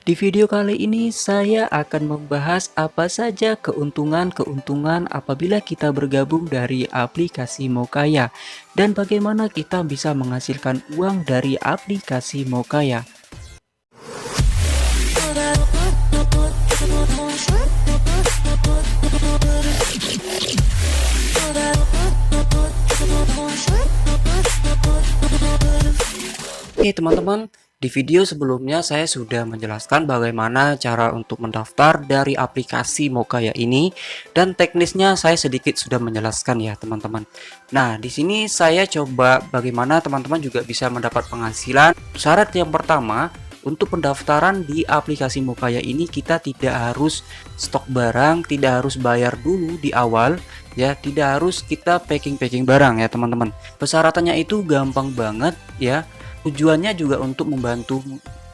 Di video kali ini saya akan membahas apa saja keuntungan-keuntungan apabila kita bergabung dari aplikasi Mokaya dan bagaimana kita bisa menghasilkan uang dari aplikasi Mokaya. Oke teman-teman, di video sebelumnya saya sudah menjelaskan bagaimana cara untuk mendaftar dari aplikasi Mokaya ini dan teknisnya saya sedikit sudah menjelaskan ya teman-teman. Nah, di sini saya coba bagaimana teman-teman juga bisa mendapat penghasilan. Syarat yang pertama, untuk pendaftaran di aplikasi Mokaya ini kita tidak harus stok barang, tidak harus bayar dulu di awal ya, tidak harus kita packing barang ya teman-teman. Persyaratannya itu gampang banget ya. Tujuannya juga untuk membantu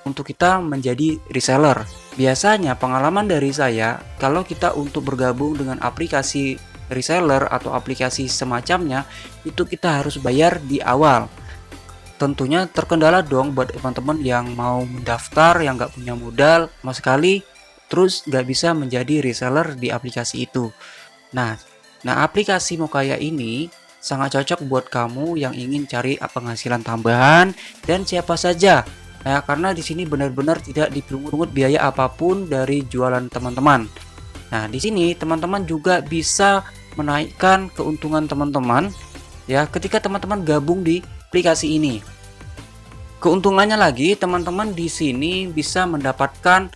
untuk kita menjadi reseller. Biasanya pengalaman dari saya, kalau kita untuk bergabung dengan aplikasi reseller atau aplikasi semacamnya, itu kita harus bayar di awal. Tentunya terkendala dong buat teman-teman yang mau mendaftar, yang nggak punya modal sama sekali, terus nggak bisa menjadi reseller di aplikasi itu. Nah, aplikasi Mokaya ini sangat cocok buat kamu yang ingin cari penghasilan tambahan dan siapa saja. Nah, karena di sini benar-benar tidak dipungut biaya apapun dari jualan teman-teman. Nah, di sini teman-teman juga bisa menaikkan keuntungan teman-teman ya ketika teman-teman gabung di aplikasi ini. Keuntungannya lagi, teman-teman di sini bisa mendapatkan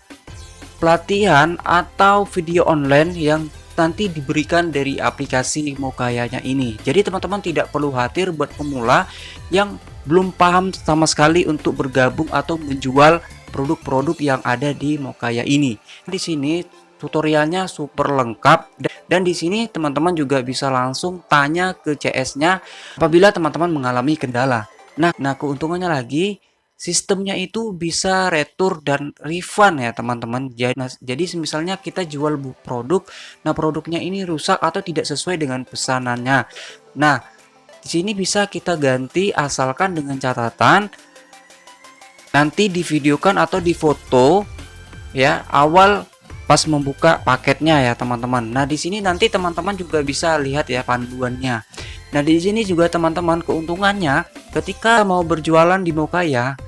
pelatihan atau video online yang nanti diberikan dari aplikasi Mokayanya ini. Jadi teman-teman tidak perlu khawatir buat pemula yang belum paham sama sekali untuk bergabung atau menjual produk-produk yang ada di Mokaya ini. Di sini tutorialnya super lengkap dan di sini teman-teman juga bisa langsung tanya ke CS-nya apabila teman-teman mengalami kendala. Nah, keuntungannya lagi, sistemnya itu bisa retur dan refund ya teman-teman. Jadi misalnya kita jual produk, nah produknya ini rusak atau tidak sesuai dengan pesanannya. Nah, di sini bisa kita ganti asalkan dengan catatan nanti divideokan atau difoto ya awal pas membuka paketnya ya teman-teman. Nah, di sini nanti teman-teman juga bisa lihat ya panduannya. Nah, di sini juga teman-teman keuntungannya ketika mau berjualan di Mokaya,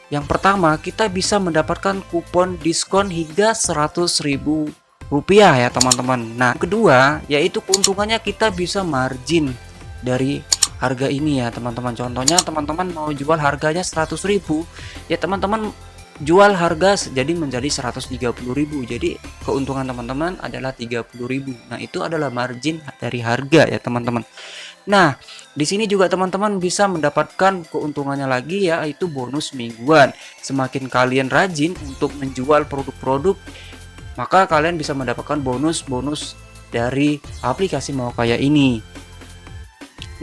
yang pertama, kita bisa mendapatkan kupon diskon hingga Rp100.000 ya teman-teman. Nah, kedua, yaitu keuntungannya kita bisa margin dari harga ini ya teman-teman. Contohnya teman-teman mau jual harganya 100.000, ya teman-teman jual harga jadi menjadi 130.000. Jadi keuntungan teman-teman adalah 30.000. Nah, itu adalah margin dari harga ya teman-teman. Nah, di sini juga teman-teman bisa mendapatkan keuntungannya lagi yaitu bonus mingguan. Semakin kalian rajin untuk menjual produk-produk, maka kalian bisa mendapatkan bonus-bonus dari aplikasi Mokaya ini.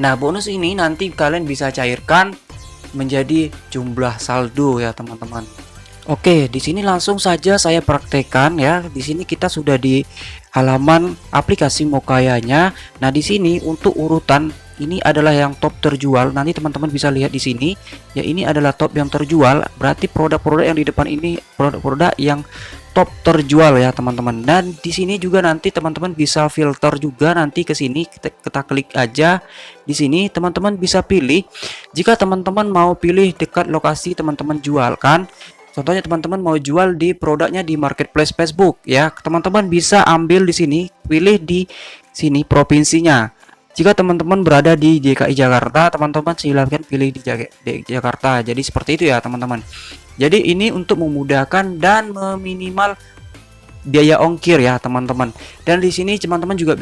Nah, bonus ini nanti kalian bisa cairkan menjadi jumlah saldo ya teman-teman. Oke, di sini langsung saja saya praktekkan ya. Di sini kita sudah di halaman aplikasi Mokayanya. Nah, di sini untuk urutan ini adalah yang top terjual. Nanti teman-teman bisa lihat di sini. Ya, ini adalah top yang terjual. Berarti produk-produk yang di depan ini produk-produk yang top terjual ya, teman-teman. Dan di sini juga nanti teman-teman bisa filter juga nanti ke sini. Kita klik aja di sini. Teman-teman bisa pilih jika teman-teman mau pilih dekat lokasi teman-teman jualkan. Contohnya teman-teman mau jual di produknya di marketplace Facebook ya, teman-teman bisa ambil di sini, pilih di sini provinsinya. Jika teman-teman berada di DKI Jakarta, teman-teman silakan pilih di Jakarta. Jadi seperti itu ya teman-teman. Jadi ini untuk memudahkan dan meminimal biaya ongkir ya teman-teman. Dan di sini teman-teman juga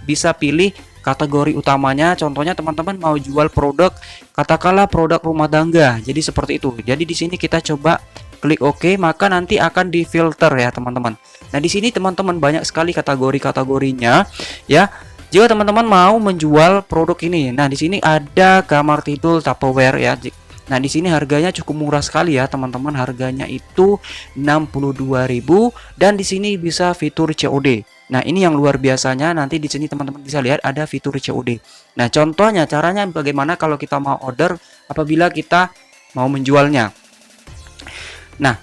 bisa pilih kategori utamanya. Contohnya teman-teman mau jual produk, katakanlah produk rumah tangga. Jadi seperti itu. Jadi di sini kita coba klik OK, maka nanti akan difilter ya teman-teman. Nah, di sini teman-teman banyak sekali kategorinya ya. Jika teman-teman mau menjual produk ini, nah di sini ada kamar tidur Tupperware ya. Nah, di sini harganya cukup murah sekali ya teman-teman. Harganya itu 62.000 dan di sini bisa fitur COD. Nah, ini yang luar biasanya. Nanti di sini teman-teman bisa lihat ada fitur COD. Nah, contohnya caranya bagaimana kalau kita mau order apabila kita mau menjualnya. Nah,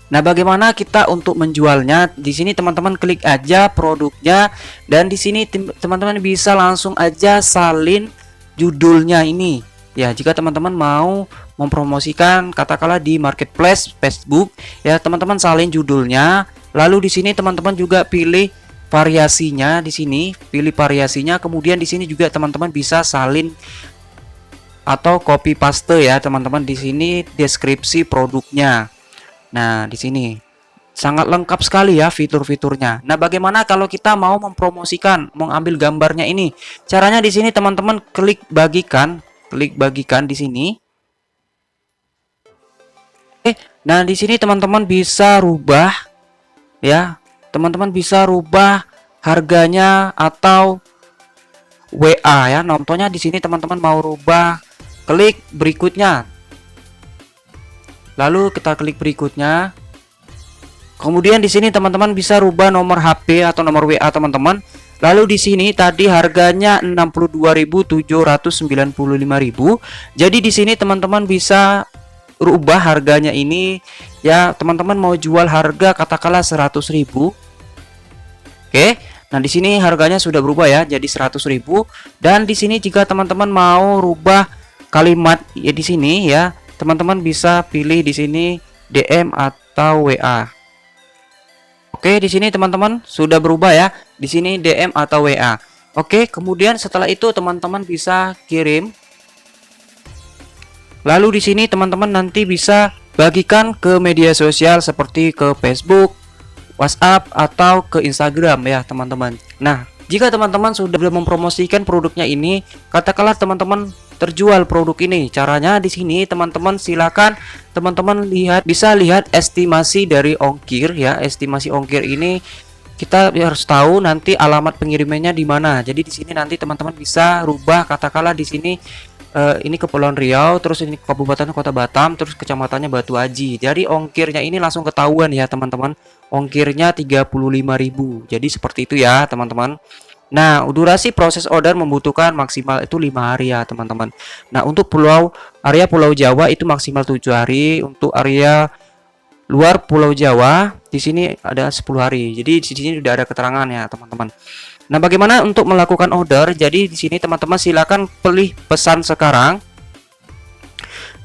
Nah, bagaimana kita untuk menjualnya? Di sini teman-teman klik aja produknya, dan di sini teman-teman bisa langsung aja salin judulnya ini. Ya, jika teman-teman mau mempromosikan katakanlah di marketplace Facebook, ya teman-teman salin judulnya. Lalu di sini teman-teman juga pilih variasinya di sini, pilih variasinya. Kemudian di sini juga teman-teman bisa salin atau copy paste ya, teman-teman di sini deskripsi produknya. Nah, di sini sangat lengkap sekali ya fitur-fiturnya. Nah, bagaimana kalau kita mau mempromosikan, mengambil gambarnya ini? Caranya di sini teman-teman klik bagikan di sini. Nah di sini teman-teman bisa rubah ya. Teman-teman bisa rubah harganya atau WA ya. Contohnya di sini teman-teman mau rubah, klik berikutnya. Lalu kita klik berikutnya. Kemudian di sini teman-teman bisa rubah nomor HP atau nomor WA teman-teman. Lalu di sini tadi harganya 62.795.000. Jadi di sini teman-teman bisa rubah harganya ini ya. Teman-teman mau jual harga katakanlah 100.000. Oke. Nah, di sini harganya sudah berubah ya jadi 100.000. Dan di sini jika teman-teman mau rubah kalimat ya di sini ya, teman-teman bisa pilih di sini DM atau WA. Oke, di sini teman-teman sudah berubah ya. Di sini DM atau WA. Oke, kemudian setelah itu teman-teman bisa kirim. Lalu di sini teman-teman nanti bisa bagikan ke media sosial seperti ke Facebook, WhatsApp atau ke Instagram ya, teman-teman. Nah, jika teman-teman sudah mempromosikan produknya ini, katakanlah teman-teman terjual produk ini. Caranya di sini teman-teman silakan teman-teman bisa lihat estimasi dari ongkir ya. Estimasi ongkir ini kita harus tahu nanti alamat pengirimannya di mana. Jadi di sini nanti teman-teman bisa rubah katakanlah di sini ini Kepulauan Riau, terus ini Kabupaten Kota Batam, terus kecamatannya Batu Aji. Jadi ongkirnya ini langsung ketahuan ya, teman-teman. Ongkirnya 35.000. Jadi seperti itu ya, teman-teman. Nah, durasi proses order membutuhkan maksimal itu 5 hari ya, teman-teman. Nah, untuk area Pulau Jawa itu maksimal 7 hari. Untuk area luar Pulau Jawa di sini ada 10 hari. Jadi di sini sudah ada keterangan ya, teman-teman. Nah, bagaimana untuk melakukan order? Jadi di sini teman-teman silakan pilih pesan sekarang.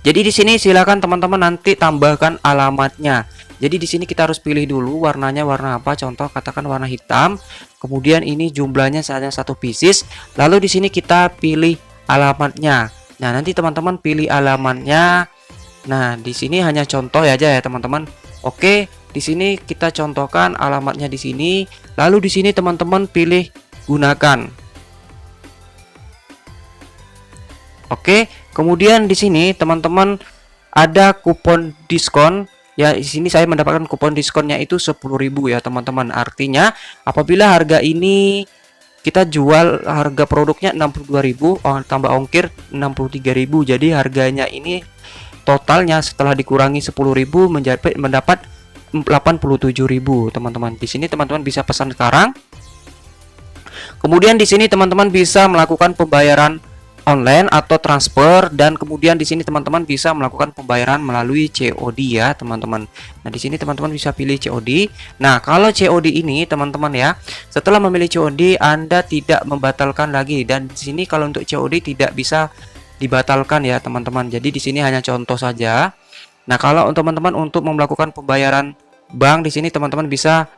Jadi di sini silakan teman-teman nanti tambahkan alamatnya. Jadi di sini kita harus pilih dulu warnanya warna apa. Contoh katakan warna hitam. Kemudian ini jumlahnya hanya 1 pieces. Lalu di sini kita pilih alamatnya. Nah, nanti teman-teman pilih alamatnya. Nah, di sini hanya contoh aja ya, teman-teman. Oke, di sini kita contohkan alamatnya di sini. Lalu di sini teman-teman pilih gunakan. Oke, kemudian di sini teman-teman ada kupon diskon. Ya, di sini saya mendapatkan kupon diskonnya itu 10.000 ya, teman-teman. Artinya apabila harga ini kita jual harga produknya 62.000, tambah ongkir 63.000. Jadi harganya ini totalnya setelah dikurangi 10.000 mendapat 87.000, teman-teman. Di sini teman-teman bisa pesan sekarang. Kemudian di sini teman-teman bisa melakukan pembayaran online atau transfer, dan kemudian di sini teman-teman bisa melakukan pembayaran melalui COD ya, teman-teman. Nah, di sini teman-teman bisa pilih COD. Nah, kalau COD ini teman-teman ya, setelah memilih COD Anda tidak membatalkan lagi, dan di sini kalau untuk COD tidak bisa dibatalkan ya, teman-teman. Jadi di sini hanya contoh saja. Nah, kalau untuk teman-teman untuk melakukan pembayaran bank di sini teman-teman bisa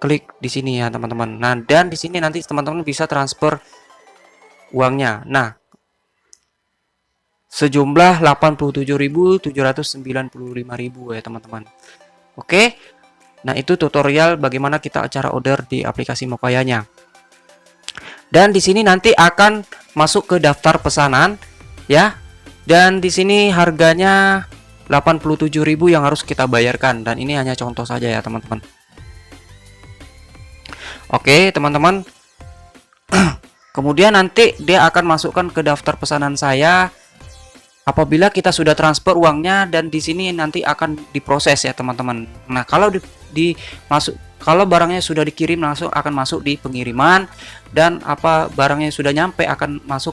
klik di sini ya, teman-teman. Nah, dan di sini nanti teman-teman bisa transfer uangnya. Nah, sejumlah 87.795.000 ya, teman-teman. Oke. Nah, itu tutorial bagaimana kita cara order di aplikasi Mokayanya. Dan di sini nanti akan masuk ke daftar pesanan ya. Dan di sini harganya 87.000 yang harus kita bayarkan, dan ini hanya contoh saja ya, teman-teman. Oke, teman-teman. Kemudian nanti dia akan masukkan ke daftar pesanan saya apabila kita sudah transfer uangnya, dan di sini nanti akan diproses ya, teman-teman. Nah, kalau kalau barangnya sudah dikirim langsung akan masuk di pengiriman, dan barangnya sudah nyampe akan masuk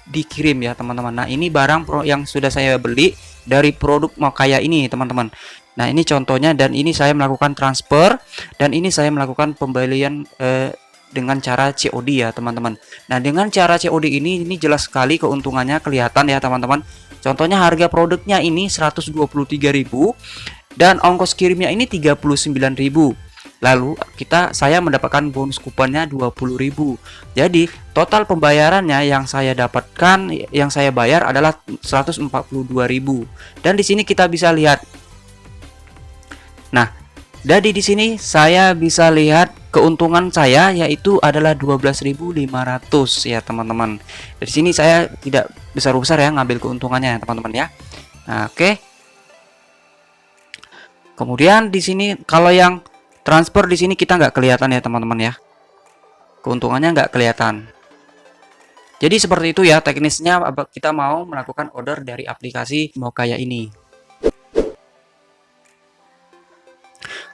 dikirim ya, teman-teman. Nah, ini barang yang sudah saya beli dari produk Mokaya ini, teman-teman. Nah, ini contohnya, dan ini saya melakukan transfer, dan ini saya melakukan pembelian dengan cara COD ya teman-teman. Nah, dengan cara COD ini jelas sekali keuntungannya kelihatan ya teman-teman. Contohnya harga produknya ini 123.000 dan ongkos kirimnya ini 39.000. Lalu saya mendapatkan bonus kuponnya 20.000. Jadi total pembayarannya yang saya dapatkan, yang saya bayar adalah 142.000. Dan di sini kita bisa lihat. Nah, jadi di sini saya bisa lihat keuntungan saya yaitu adalah 12.500 ya teman-teman. Di sini saya tidak besar-besar ya ngambil keuntungannya ya teman-teman ya. Nah, oke. Kemudian di sini kalau yang transfer di sini kita nggak kelihatan ya teman-teman ya. Keuntungannya nggak kelihatan. Jadi seperti itu ya teknisnya kita mau melakukan order dari aplikasi Mokaya ini.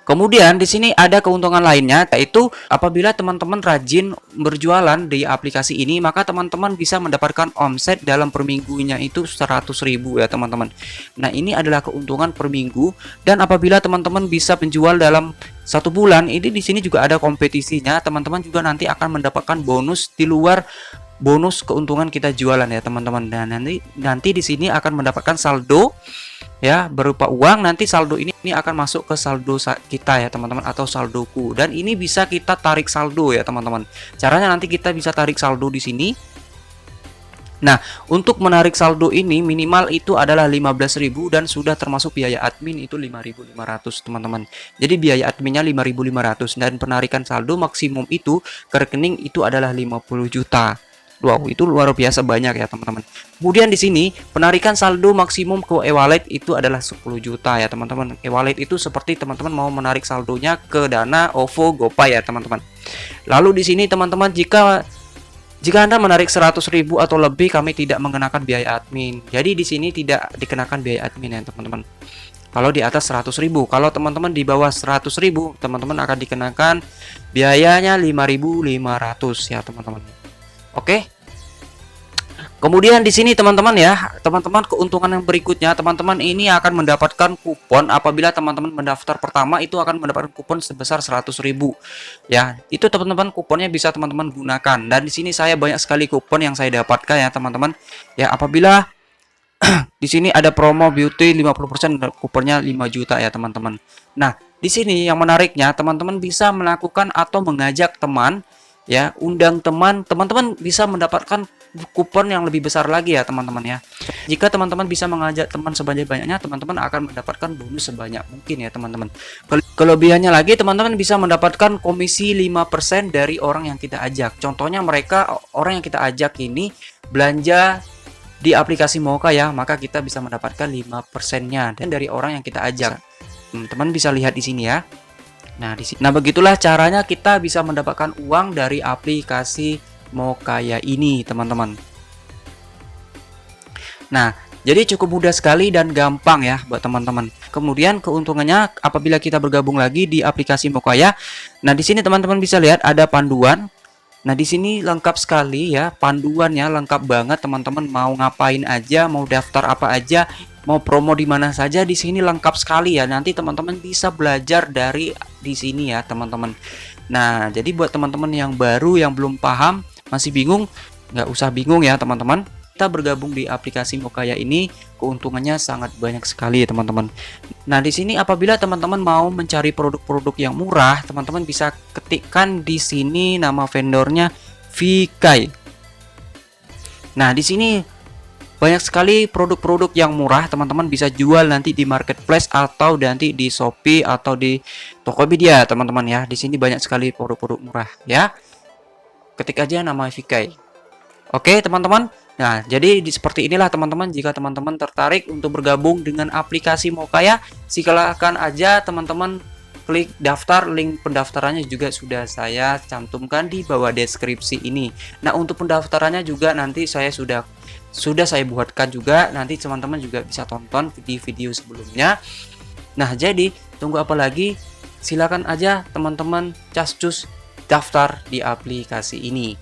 Kemudian di sini ada keuntungan lainnya, yaitu apabila teman-teman rajin berjualan di aplikasi ini, maka teman-teman bisa mendapatkan omset dalam per minggunya itu 100.000 ya teman-teman. Nah, ini adalah keuntungan per minggu, dan apabila teman-teman bisa menjual dalam 1 bulan, ini di sini juga ada kompetisinya. Teman-teman juga nanti akan mendapatkan bonus di luar bonus keuntungan kita jualan ya teman-teman. Dan nanti di sini akan mendapatkan saldo ya berupa uang. Nanti saldo ini akan masuk ke saldo kita ya teman-teman, atau saldoku, dan ini bisa kita tarik saldo ya teman-teman. Caranya nanti kita bisa tarik saldo di sini. Nah, untuk menarik saldo ini minimal itu adalah 15.000 dan sudah termasuk biaya admin itu 5.500 teman-teman. Jadi biaya adminnya 5.500 dan penarikan saldo maksimum itu ke rekening itu adalah 50 juta. Wow, itu luar biasa banyak ya teman-teman. Kemudian di sini penarikan saldo maksimum ke e-wallet itu adalah 10 juta ya teman-teman. E-wallet itu seperti teman-teman mau menarik saldonya ke Dana, OVO, GoPay ya teman-teman. Lalu di sini teman-teman jika Anda menarik 100.000 atau lebih, kami tidak mengenakan biaya admin. Jadi di sini tidak dikenakan biaya admin ya teman-teman. Kalau di atas 100.000, kalau teman-teman di bawah 100.000, teman-teman akan dikenakan biayanya 5.500 ya teman-teman. Oke. Kemudian di sini teman-teman ya, teman-teman keuntungan yang berikutnya, teman-teman ini akan mendapatkan kupon apabila teman-teman mendaftar pertama itu akan mendapatkan kupon sebesar 100.000 ya. Itu teman-teman kuponnya bisa teman-teman gunakan. Dan di sini saya banyak sekali kupon yang saya dapatkan ya teman-teman. Ya, apabila di sini ada promo beauty 50%, kuponnya 5 juta ya teman-teman. Nah, di sini yang menariknya teman-teman bisa melakukan atau mengajak teman ya, undang teman-teman bisa mendapatkan kupon yang lebih besar lagi ya teman-teman ya. Jika teman-teman bisa mengajak teman sebanyak-banyaknya, teman-teman akan mendapatkan bonus sebanyak mungkin ya teman-teman. Kelebihannya lagi, teman-teman bisa mendapatkan komisi 5% dari orang yang kita ajak. Contohnya orang yang kita ajak ini belanja di aplikasi Moka ya, maka kita bisa mendapatkan 5%-nya dan dari orang yang kita ajak. Teman bisa lihat di sini ya. Nah, begitulah caranya kita bisa mendapatkan uang dari aplikasi Mokaya ini, teman-teman. Nah, jadi cukup mudah sekali dan gampang ya buat teman-teman. Kemudian keuntungannya apabila kita bergabung lagi di aplikasi Mokaya. Nah, di sini teman-teman bisa lihat ada panduan. Nah, di sini lengkap sekali ya, panduannya lengkap banget teman-teman. Mau ngapain aja, mau daftar apa aja, mau promo di mana saja, di sini lengkap sekali ya. Nanti teman-teman bisa belajar dari di sini ya, teman-teman. Nah, jadi buat teman-teman yang baru yang belum paham, masih bingung, nggak usah bingung ya, teman-teman. Kita bergabung di aplikasi Mokaya ini keuntungannya sangat banyak sekali ya, teman-teman. Nah, di sini apabila teman-teman mau mencari produk-produk yang murah, teman-teman bisa ketikkan di sini nama vendornya Vikai. Nah, di sini banyak sekali produk-produk yang murah, teman-teman bisa jual nanti di marketplace atau nanti di Shopee atau di Tokopedia, teman-teman ya. Di sini banyak sekali produk-produk murah ya. Ketik aja nama Vikai. Oke, teman-teman. Nah, jadi seperti inilah teman-teman. Jika teman-teman tertarik untuk bergabung dengan aplikasi Mokaya, silakan aja teman-teman klik daftar. Link pendaftarannya juga sudah saya cantumkan di bawah deskripsi ini. Nah, untuk pendaftarannya juga nanti saya sudah saya buatkan juga. Nanti teman-teman juga bisa tonton di video sebelumnya. Nah, jadi tunggu apa lagi? Silakan aja teman-teman cascus daftar di aplikasi ini.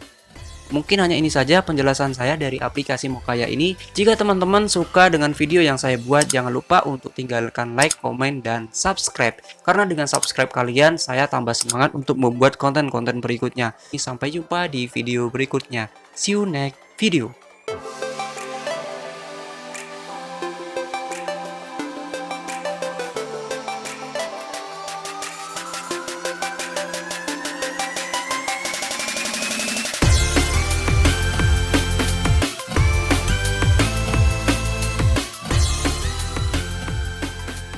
Mungkin hanya ini saja penjelasan saya dari aplikasi Mokaya ini. Jika teman-teman suka dengan video yang saya buat, jangan lupa untuk tinggalkan like, komen, dan subscribe. Karena dengan subscribe kalian, saya tambah semangat untuk membuat konten-konten berikutnya. Sampai jumpa di video berikutnya. See you next video.